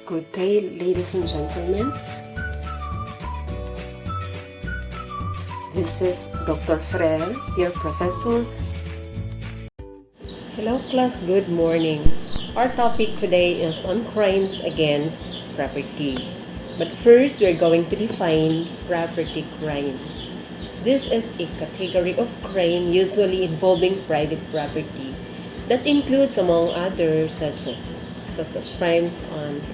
Good day, ladies and gentlemen. This is Dr. Frel, your professor. Hello class, good morning. Our topic today is on crimes against property. But first, we're going to define property crimes. This is a category of crime usually involving private property that includes, among others, such as crimes on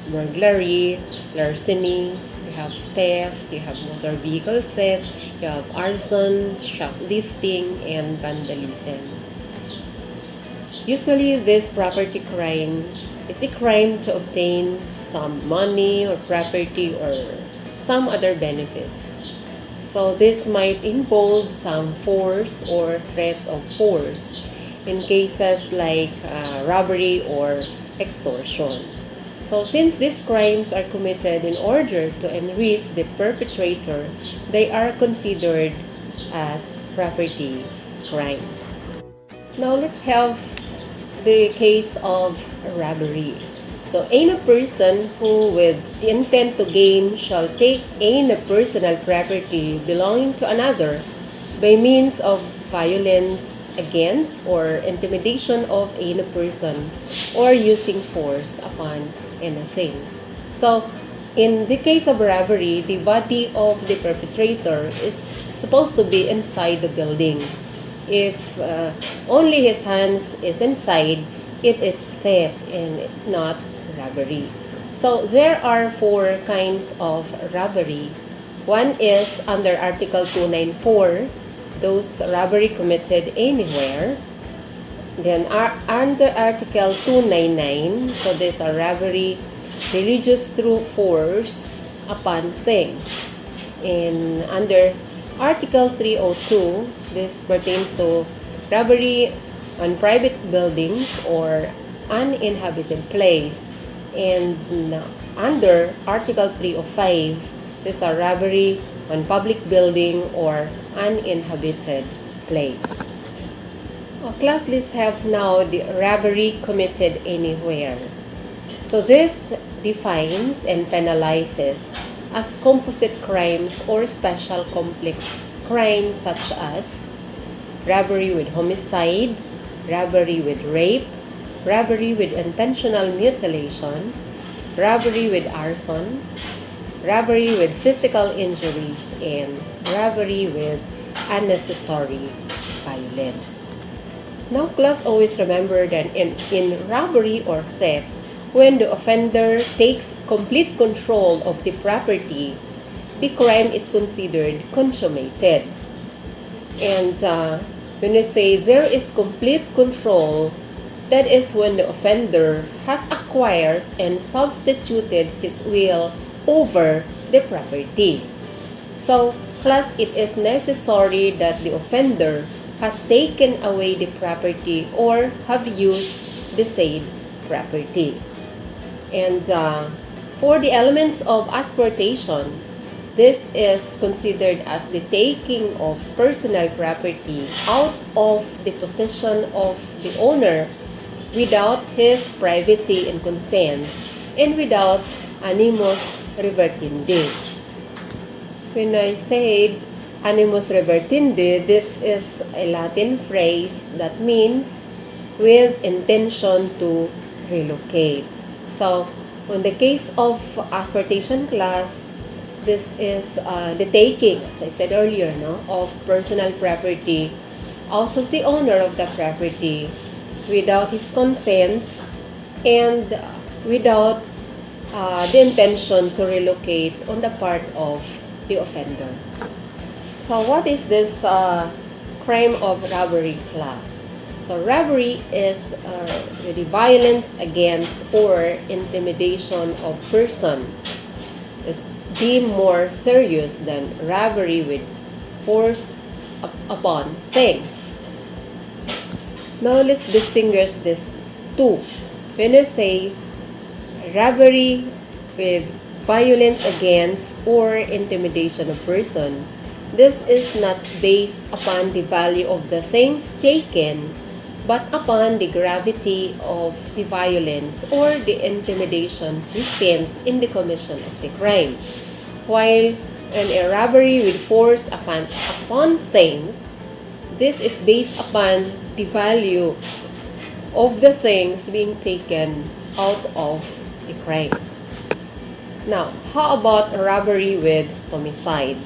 burglary, larceny, you have theft, you have motor vehicle theft, you have arson, shoplifting, and vandalism. Usually, this property crime is a crime to obtain some money or property or some other benefits. So this might involve some force or threat of force in cases like robbery or extortion. So since these crimes are committed in order to enrich the perpetrator, they are considered as property crimes. Now let's have the case of robbery. So any person who with the intent to gain shall take any personal property belonging to another by means of violence against or intimidation of any person or using force upon anything. So in the case of robbery, the body of the perpetrator is supposed to be inside the building. If only his hands is inside, it is theft and not robbery. So there are four kinds of robbery. One is under Article 294, those robbery committed anywhere. Then under Article 299, so there's a robbery religious through force upon things. And under Article 302, this pertains to robbery on private buildings or uninhabited place. And under Article 305, this is a robbery on public building or uninhabited place. Class, let's have now the robbery committed anywhere. So this defines and penalizes as composite crimes or special complex crimes such as robbery with homicide, robbery with rape, robbery with intentional mutilation, robbery with arson, robbery with physical injuries, and robbery with unnecessary violence. Now, class, always remember that in robbery or theft, when the offender takes complete control of the property, the crime is considered consummated. And when we say there is complete control, that is when the offender has acquired and substituted his will over the property. So, class, it is necessary that the offender has taken away the property or have used the said property. And for the elements of asportation, this is considered as the taking of personal property out of the possession of the owner without his privity and consent and without animus revertindi. When I said animus revertindi, this is a Latin phrase that means with intention to relocate. So, in the case of asportation, class, this is the taking, as I said earlier, of personal property out of the owner of the property without his consent and without the intention to relocate on the part of the offender. So what is this crime of robbery, class? So robbery is the violence against or intimidation of person. Is deemed more serious than robbery with force upon things. Now let's distinguish these two. When we say robbery with violence against or intimidation of person, this is not based upon the value of the things taken, but upon the gravity of the violence or the intimidation present in the commission of the crime. While in a robbery with force upon things, this is based upon the value of the things being taken out of the crime. Now, how about robbery with homicide?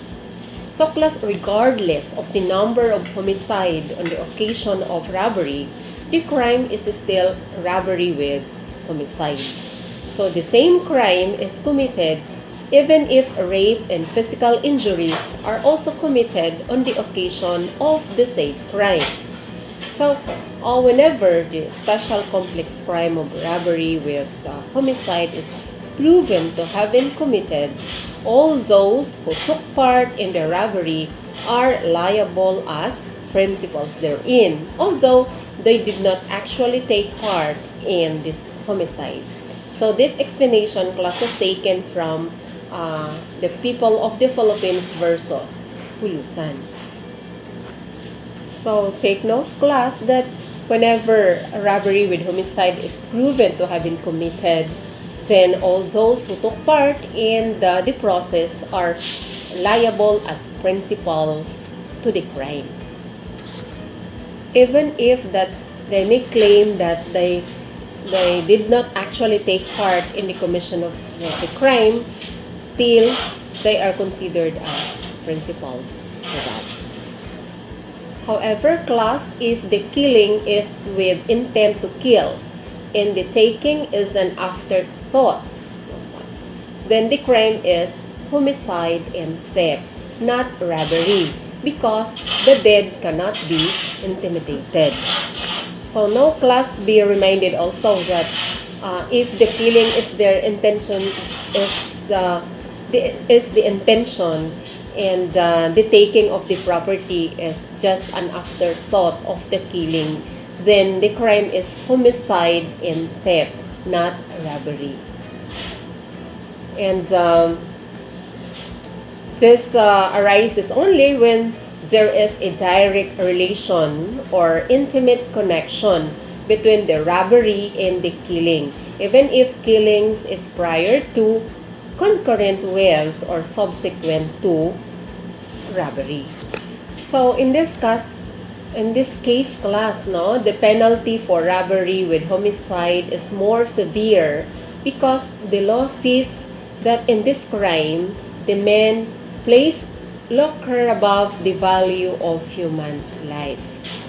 So class, regardless of the number of homicide on the occasion of robbery, the crime is still robbery with homicide. So the same crime is committed even if rape and physical injuries are also committed on the occasion of the same crime. So, whenever the special complex crime of robbery with homicide is proven to have been committed, all those who took part in the robbery are liable as principals therein, although they did not actually take part in this homicide. So this explanation class was taken from the People of the Philippines versus Hulusan. So take note, class, that whenever a robbery with homicide is proven to have been committed, then all those who took part in the process are liable as principals to the crime. Even if that they may claim that they did not actually take part in the commission of the crime, still they are considered as principals for that. However, class, if the killing is with intent to kill and the taking is an afterthought, then the crime is homicide and theft, not robbery, because the dead cannot be intimidated. So now, class, be reminded also that if the killing is their intention, is the intention, and the taking of the property is just an afterthought of the killing, then the crime is homicide and theft, not robbery. And this arises only when there is a direct relation or intimate connection between the robbery and the killing, even if killings is prior to, concurrent with, or subsequent to robbery. So in this case, class, the penalty for robbery with homicide is more severe because the law sees that in this crime, the man placed lucre above the value of human life,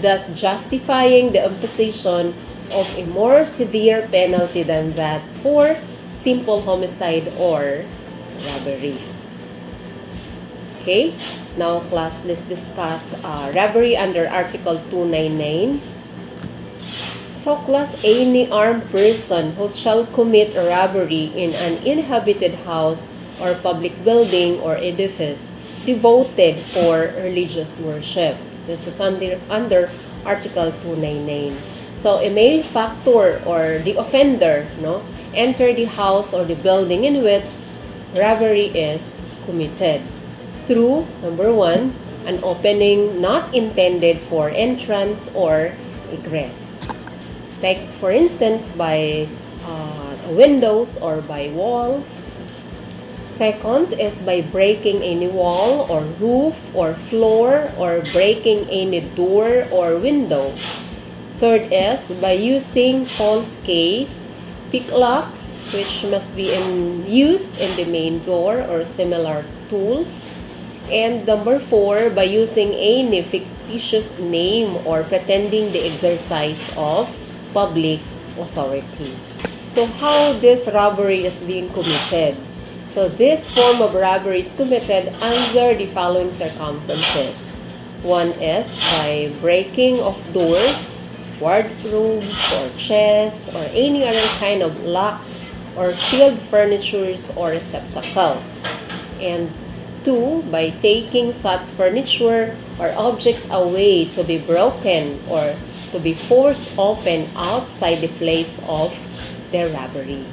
thus justifying the imposition of a more severe penalty than that for simple homicide or robbery. Okay, now class, let's discuss robbery under Article 299. So class, any armed person who shall commit a robbery in an inhabited house or public building or edifice devoted for religious worship. This is under Article 299. So a malefactor or the offender, enter the house or the building in which robbery is committed through, number one, an opening not intended for entrance or egress. Like, for instance, by windows or by walls. Second is by breaking any wall or roof or floor or breaking any door or window. Third is by using false keys, picklocks, which must be used in the main door or similar tools. And number four, by using any fictitious name or pretending the exercise of public authority. So how this robbery is being committed? So this form of robbery is committed under the following circumstances. One is by breaking of doors, wardrobes, or chests, or any other kind of locked or sealed furnitures or receptacles. And two, by taking such furniture or objects away to be broken or to be forced open outside the place of their robbery.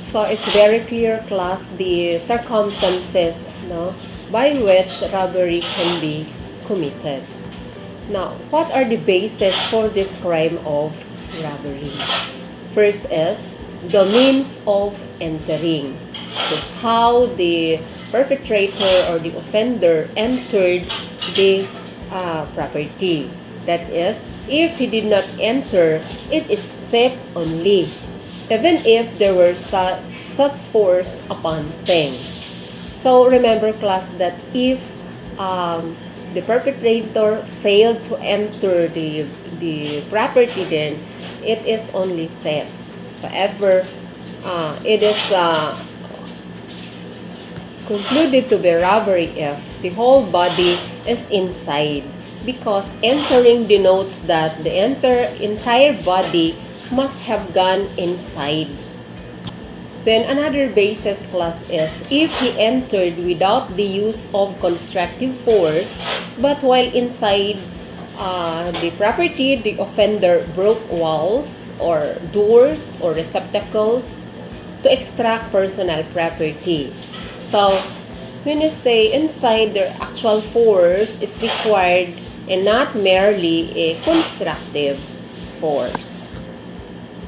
So it's very clear, class, the circumstances by which robbery can be committed. Now, what are the bases for this crime of robbery? First is the means of entering. This is how the perpetrator or the offender entered the property. That is, if he did not enter, it is theft only, even if there were such force upon things. So remember, class, that if the perpetrator failed to enter the property, then it is only theft. However, it is concluded to be robbery if the whole body is inside, because entering denotes that the entire body must have gone inside. Then another basis, class, is if he entered without the use of constructive force, but while inside the property, the offender broke walls or doors or receptacles to extract personal property. So, when you say inside, their actual force is required and not merely a constructive force.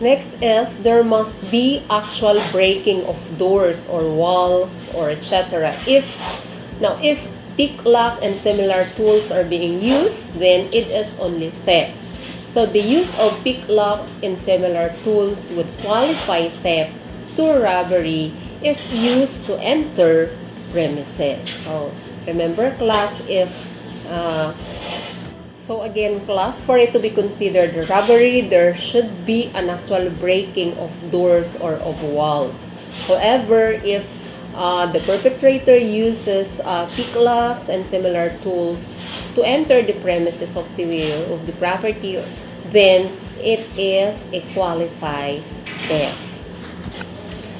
Next is there must be actual breaking of doors or walls or etc. If pick lock and similar tools are being used, then it is only theft. So the use of pick locks and similar tools would qualify theft to robbery if used to enter premises. So remember, class, so again, class, for it to be considered robbery, there should be an actual breaking of doors or of walls. However, if the perpetrator uses pick locks and similar tools to enter the premises of the property, then it is a qualified theft.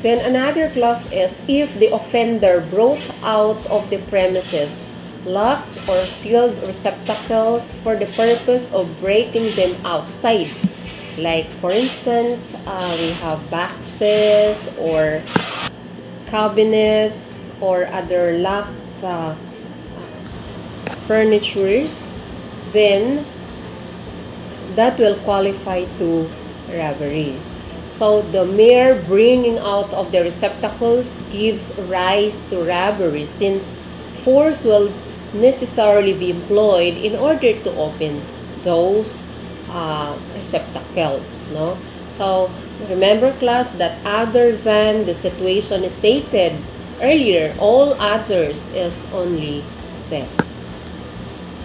Then another clause is if the offender brought out of the premises locked or sealed receptacles for the purpose of breaking them outside. Like, for instance, we have boxes or cabinets or other locked furnitures, then that will qualify to robbery. So the mere bringing out of the receptacles gives rise to robbery, since force will necessarily be employed in order to open those receptacles, no? So remember, class, that other than the situation stated earlier, all others is only theft.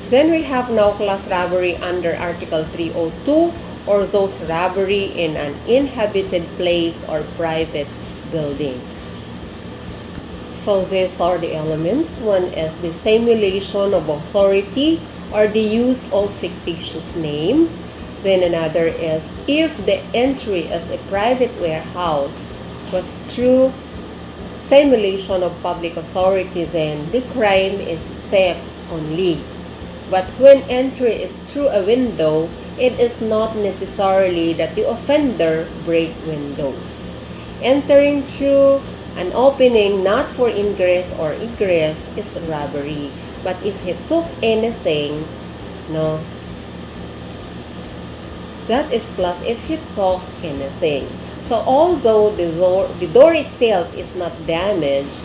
Then we have now, class, robbery under Article 302, or those robbery in an inhabited place or private building. So these are the elements. One is the simulation of authority or the use of fictitious name. Then another is if the entry as a private warehouse was through simulation of public authority, then the crime is theft only. But when entry is through a window, it is not necessarily that the offender break windows. Entering through an opening not for ingress or egress is robbery. But if he took anything, no, that is class if he took anything. So although the door itself is not damaged,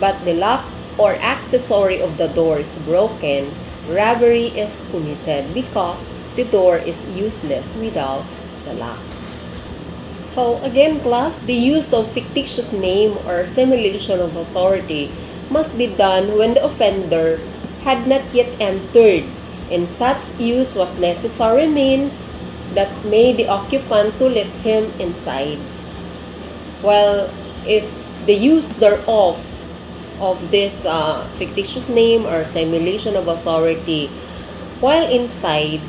but the lock or accessory of the door is broken, robbery is committed because the door is useless without the lock. So again, class, the use of fictitious name or simulation of authority must be done when the offender had not yet entered, and such use was necessary means that made the occupant to let him inside. Well, if the use thereof of this fictitious name or simulation of authority while inside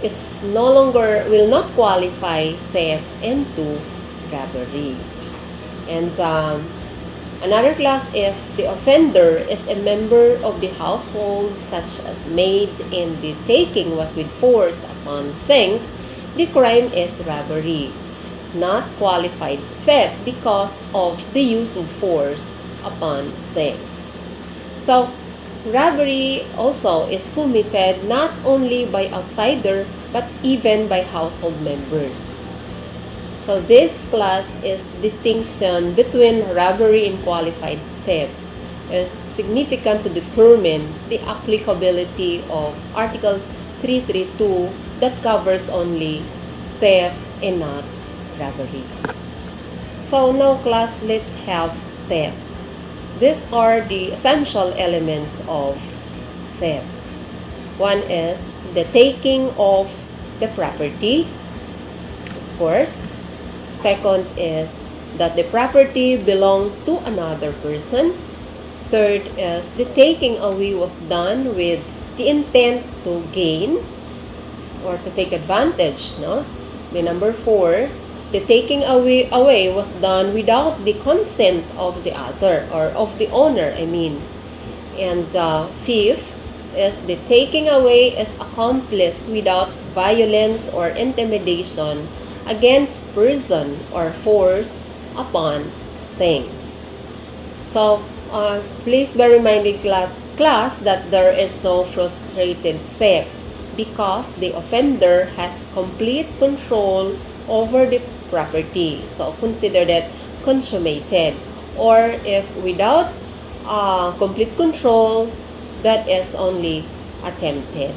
is will not qualify theft into robbery. And another class, if the offender is a member of the household, such as maid, and the taking was with force upon things, the crime is robbery, not qualified theft because of the use of force upon things. So Robbery also is committed not only by outsider but even by household members. So this class is distinction between robbery and qualified theft is significant to determine the applicability of Article 332 that covers only theft and not robbery. So now class, let's have theft. These are the essential elements of theft. One is the taking of the property, of course. Second is that the property belongs to another person. Third is the taking away was done with the intent to gain or to take advantage. No? The number 4, the taking away was done without the consent of the other or of the owner, And fifth is the taking away is accomplished without violence or intimidation against person or force upon things. So, please bear reminded class that there is no frustrated theft because the offender has complete control over the property. So, consider that consummated. Or if without complete control, that is only attempted.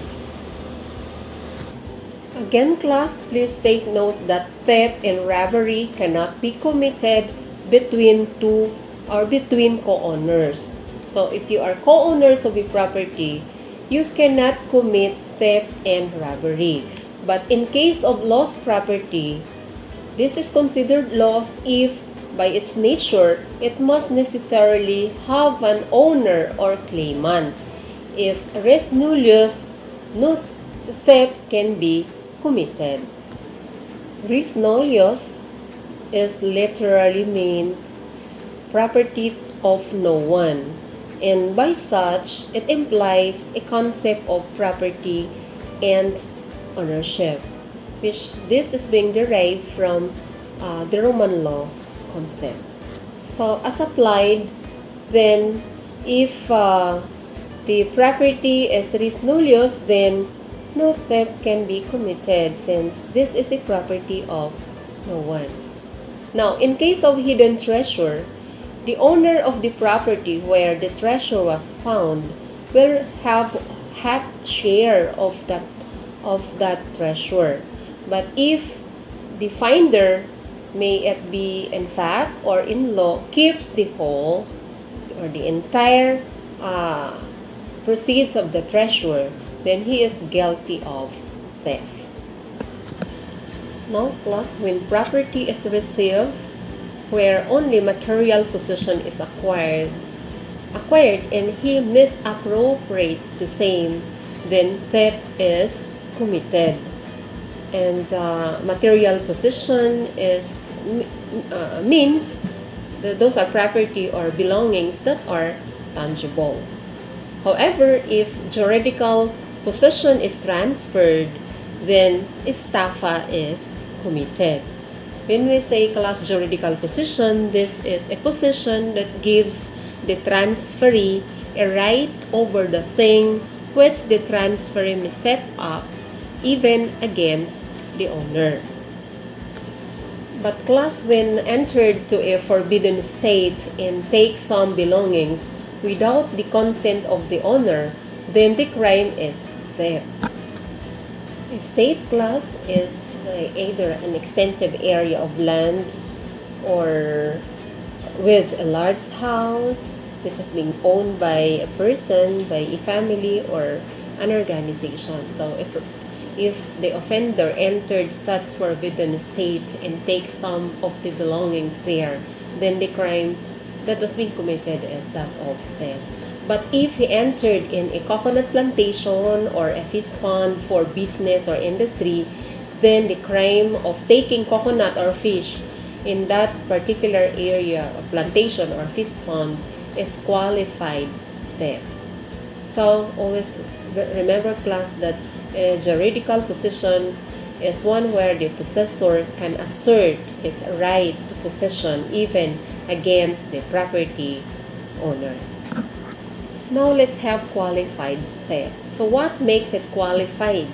Again, class, please take note that theft and robbery cannot be committed between two or between co-owners. So, if you are co-owners of a property, you cannot commit theft and robbery. But in case of lost property, this is considered lost if, by its nature, it must necessarily have an owner or claimant. If res nullius, no theft can be committed. Res nullius is literally mean property of no one, and by such, it implies a concept of property and ownership, which this is being derived from the Roman law concept. So, as applied, then if the property is res nullius, then no theft can be committed since this is a property of no one. Now, in case of hidden treasure, the owner of the property where the treasure was found will have share of that treasure. But if the finder, may it be in fact or in law, keeps the whole or the entire proceeds of the treasure, then he is guilty of theft. Now, plus, when property is received where only material possession is acquired and he misappropriates the same, then theft is committed. And material possession is means that those are property or belongings that are tangible. However, if juridical possession is transferred, then ESTAFA is committed. When we say class juridical possession, this is a possession that gives the transferee a right over the thing which the transferee may set up even against the owner. But class, when entered to a forbidden state and takes some belongings without the consent of the owner, then the crime is theft. A state class is either an extensive area of land or with a large house which is being owned by a person, by a family, or an organization. So if the offender entered such forbidden state and takes some of the belongings there, then the crime that was being committed is that of theft. But if he entered in a coconut plantation or a fish pond for business or industry, then the crime of taking coconut or fish in that particular area of plantation or fish pond is qualified theft. So always remember, class, that a juridical possession is one where the possessor can assert his right to possession even against the property owner. Now let's have qualified theft. So what makes it qualified?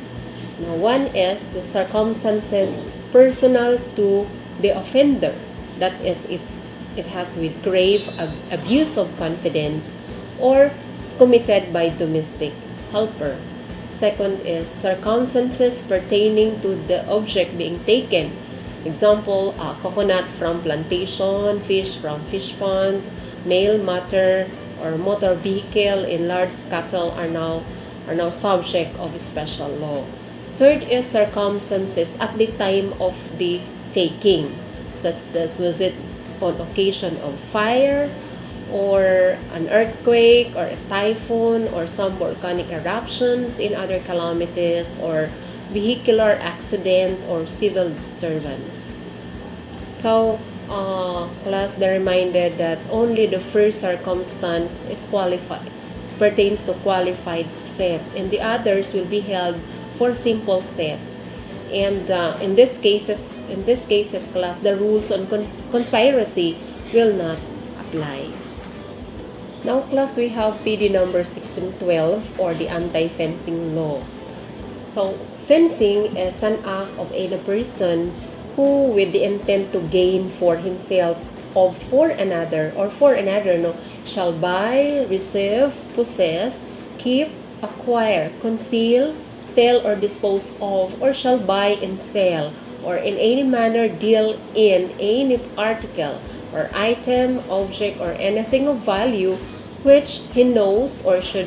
Now, one is the circumstances personal to the offender. That is, if it has with grave abuse of confidence or is committed by domestic helper. Second is circumstances pertaining to the object being taken. Example, coconut from plantation, fish from fish pond, mail matter, or motor vehicle in large cattle are now subject of special law. Third is circumstances at the time of the taking, such as was it on occasion of fire, or an earthquake, or a typhoon, or some volcanic eruptions in other calamities, or vehicular accident, or civil disturbance. So, class, be reminded that only the first circumstance is qualified, pertains to qualified theft, and the others will be held for simple theft. And in this cases, class, the rules on conspiracy will not apply. Now, class, we have PD number 1612, or the anti-fencing law. So, fencing is an act of any person who, with the intent to gain for himself or for another, shall buy, receive, possess, keep, acquire, conceal, sell or dispose of, or shall buy and sell, or in any manner deal in any article or item, object, or anything of value which he knows or should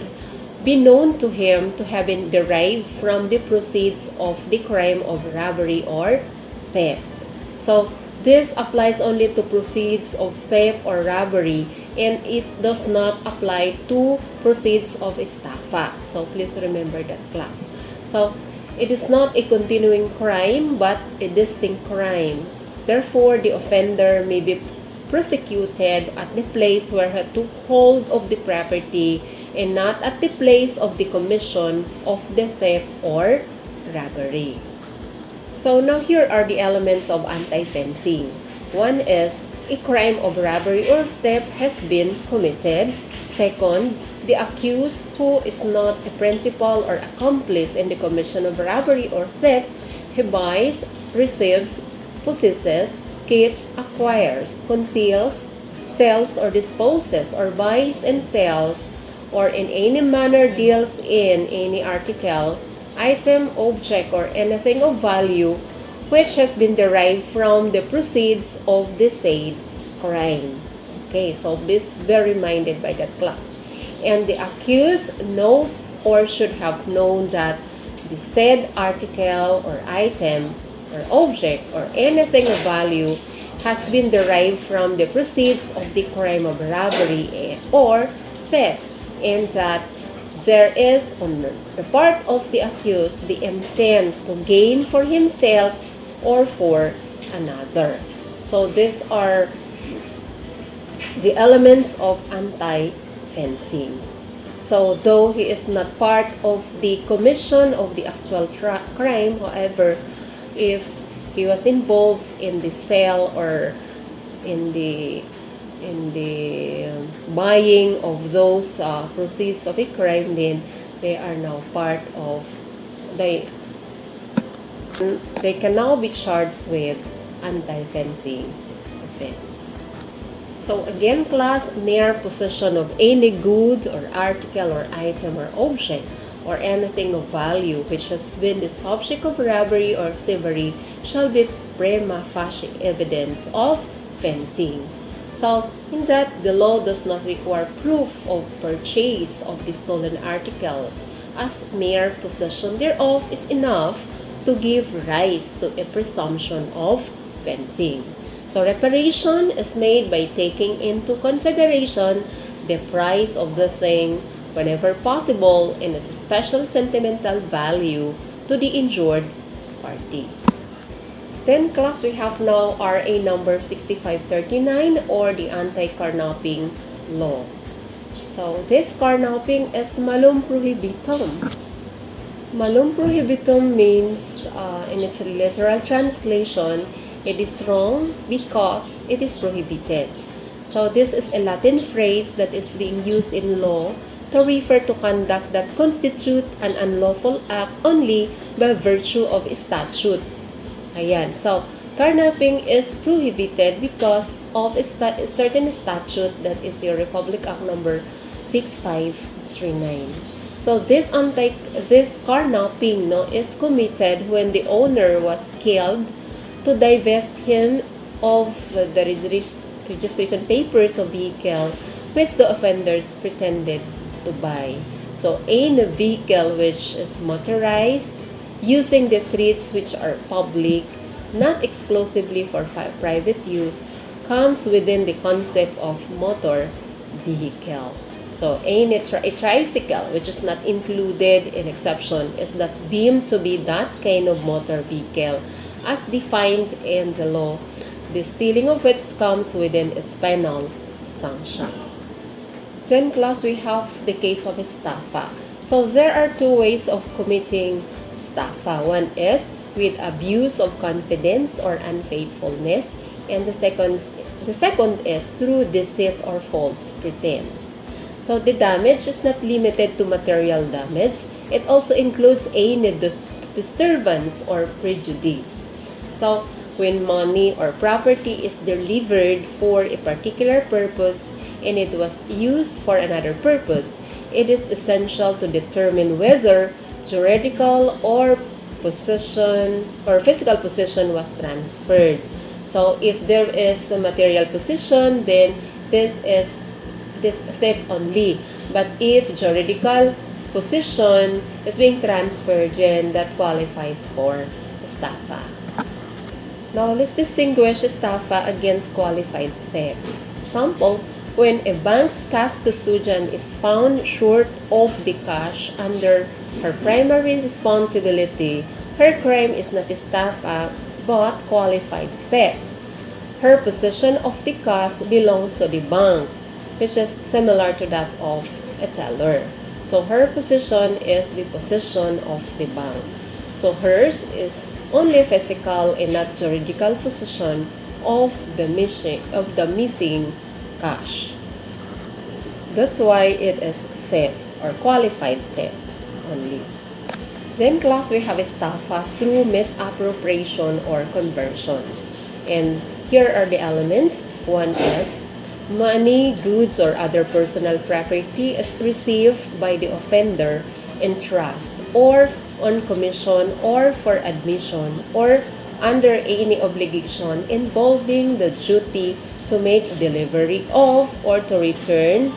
be known to him to have been derived from the proceeds of the crime of robbery or theft. So, this applies only to proceeds of theft or robbery, and it does not apply to proceeds of ESTAFA. So, please remember that, class. So, it is not a continuing crime, but a distinct crime. Therefore, the offender may be prosecuted at the place where he took hold of the property and not at the place of the commission of the theft or robbery. So now here are the elements of anti-fencing. One is a crime of robbery or theft has been committed. Second, the accused who is not a principal or accomplice in the commission of robbery or theft, he buys, receives, possesses, keeps, acquires, conceals, sells or disposes, or buys and sells, or in any manner deals in any article, item, object, or anything of value which has been derived from the proceeds of the said crime. Okay, so please be reminded by that, class. And the accused knows or should have known that the said article or item or object or anything of value has been derived from the proceeds of the crime of robbery or theft, and that there is on the part of the accused the intent to gain for himself or for another. So these are the elements of anti-fencing. So though he is not part of the commission of the actual crime, however, if he was involved in the sale or in the buying of those proceeds of a crime, then they are now part of they can now be charged with anti-fencing offense. So again, class, mere possession of any good or article or item or object or anything of value which has been the subject of robbery or thievery shall be prima facie evidence of fencing. So, in that, the law does not require proof of purchase of the stolen articles, as mere possession thereof is enough to give rise to a presumption of fencing. So, reparation is made by taking into consideration the price of the thing whenever possible and its special sentimental value to the injured party. Then, class, we have now RA number 6539, or the anti-carnapping law. So, this carnapping is malum prohibitum. Malum prohibitum means, in its literal translation, it is wrong because it is prohibited. So, this is a Latin phrase that is being used in law to refer to conduct that constitute an unlawful act only by virtue of statute. Ayan. So, carnapping is prohibited because of a certain statute, that is your Republic Act number 6539. So this carnapping is committed when the owner was killed to divest him of the registration papers of vehicle which the offenders pretended to buy. So any vehicle which is motorized using the streets which are public, not exclusively for private use, comes within the concept of motor vehicle. So a tricycle which is not included in exception is thus deemed to be that kind of motor vehicle as defined in the law, the stealing of which comes within its penal sanction. Then class, we have the case of ESTAFA. So there are two ways of committing ESTAFA. One is with abuse of confidence or unfaithfulness, and the second is through deceit or false pretense. So the damage is not limited to material damage. It also includes any disturbance or prejudice. So when money or property is delivered for a particular purpose and it was used for another purpose, it is essential to determine whether juridical or possession or physical possession was transferred. So if there is a material possession, then this theft only. But if juridical possession is being transferred, then that qualifies for ESTAFA. Now let's distinguish ESTAFA against qualified theft. Sample, when a bank's cash custodian is found short of the cash under her primary responsibility, her crime is not ESTAFA but qualified theft. Her possession of the cash belongs to the bank, which is similar to that of a teller. So her possession is the possession of the bank. So hers is only physical and not juridical possession of the missing cash. That's why it is theft or qualified theft only. Then class, we have ESTAFA through misappropriation or conversion. And here are the elements. One is money, goods, or other personal property is received by the offender in trust or on commission or for admission or under any obligation involving the duty to make delivery of or to return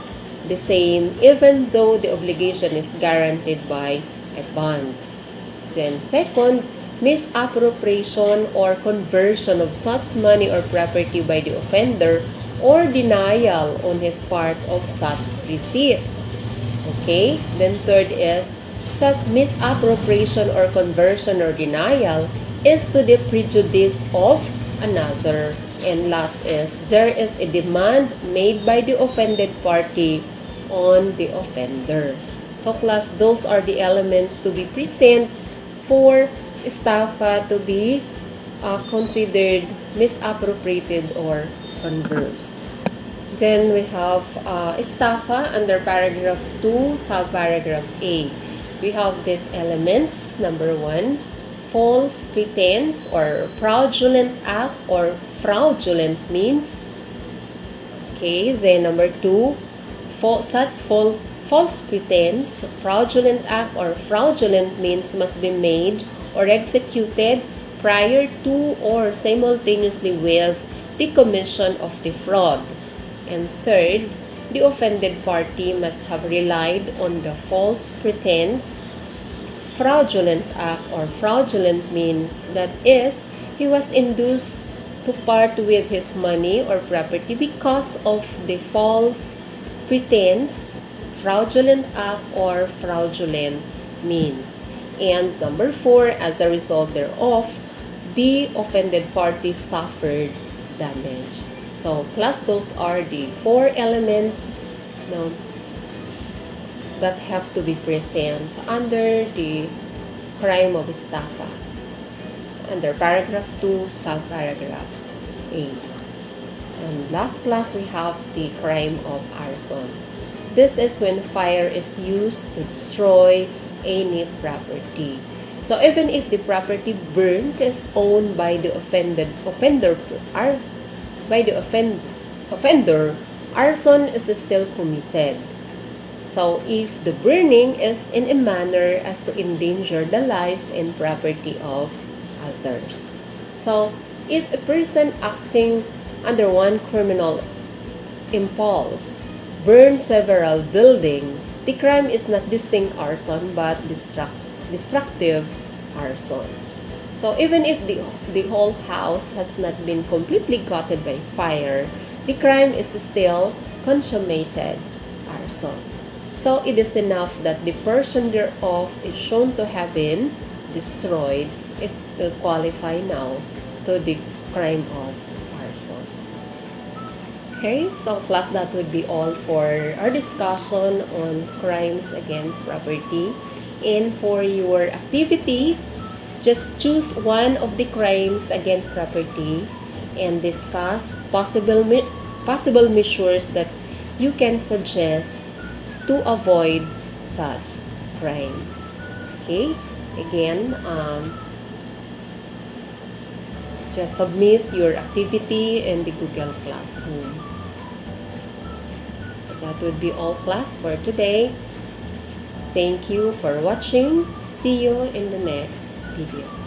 the same, even though the obligation is guaranteed by a bond. Then second, misappropriation or conversion of such money or property by the offender or denial on his part of such receipt. Okay? Then third is, such misappropriation or conversion or denial is to the prejudice of another. And last is, there is a demand made by the offended party on the offender. So class, those are the elements to be present for ESTAFA to be considered misappropriated or conversed. Then we have ESTAFA under paragraph 2, subparagraph A. We have these elements. Number 1, false pretense or fraudulent act or fraudulent means. Okay, then number 2, false pretense, fraudulent act or fraudulent means must be made or executed prior to or simultaneously with the commission of the fraud. And third, the offended party must have relied on the false pretense, fraudulent act or fraudulent means, that is, he was induced to part with his money or property because of the false pretense, fraudulent act or fraudulent means. And number 4, as a result thereof, the offended party suffered damage. So, class, those are the 4 elements that have to be present under the crime of ESTAFA, under paragraph 2, subparagraph A. And last class, we have the crime of arson. This is when fire is used to destroy any property. So even if the property burned is owned by the offender, arson is still committed. So if the burning is in a manner as to endanger the life and property of others. So if a person acting under one criminal impulse burns several buildings, the crime is not distinct arson but destructive arson. So even if the whole house has not been completely gutted by fire, the crime is still consummated arson. So it is enough that the person thereof is shown to have been destroyed. It will qualify now to the crime of arson. Okay, so class, that would be all for our discussion on crimes against property. And for your activity, just choose one of the crimes against property and discuss possible measures that you can suggest to avoid such crime. Okay, again, just submit your activity in the Google Classroom. So that would be all, class, for today. Thank you for watching. See you in the next video.